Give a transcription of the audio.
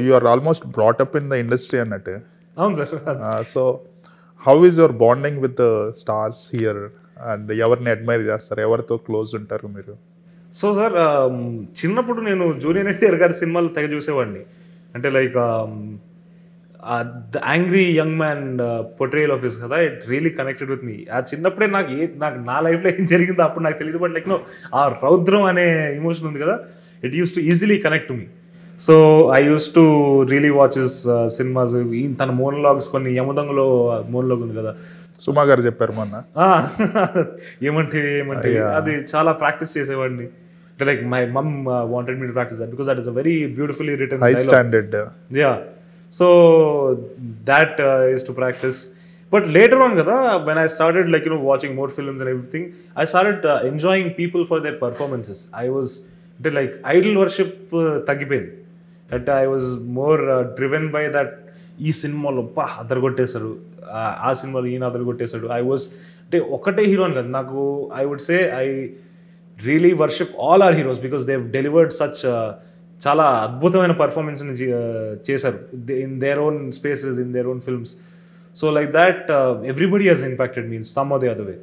You are almost brought up in the industry అన్నట్టు. అవును sir. So how is your bonding with stars here and ఎవరిని admire చేస్తారు, ఎవరితో close ఉంటారు మీరు? సో సార్, చిన్నప్పుడు నేను జూనియర్ ఎన్టీఆర్ గారి సినిమాలు తెగ చూసేవాడిని. అంటే like the angry young man portrayal of his కదా, it really connected with me. ఆ చిన్నప్పుడే నాకు నా లైఫ్లో ఏం జరిగిందో అప్పుడు నాకు తెలియదు, బట్ లైక్ ఆ రౌద్రం అనే ఎమోషన్ ఉంది కదా, it use to easily connect to me. So I use to really watch his cinemas. తన మోనోలాగ్స్ కొన్ని, యమదంగలో మోనోలాగ్ ఉంది కదా, సుమా గారు చెప్పారు మొన్న, ఏమంటే అది చాలా ప్రాక్టీస్ చేసేవాడిని. అంటే like my mum wanted me to practise that because that is a very beautifully written high standard. Yeah, so that is to practice. But later on kada, when I started like watching more films and everything, I started enjoying people for their performances. I was like idol worship taggipoyindi. That I was more driven by that. ఈ సినిమాలో other కొట్టేశాడు, ఆ సినిమాలో ఈయన other కొట్టేశాడు. I was అంటే ఒకటే hero అని కదా నాకు, I would say I really worship all our heroes because they have delivered such చాలా అద్భుతమైన పర్ఫార్మెన్స్ని చేశారు in their own spaces, in their own films. So like that everybody has impacted me in some or the other way.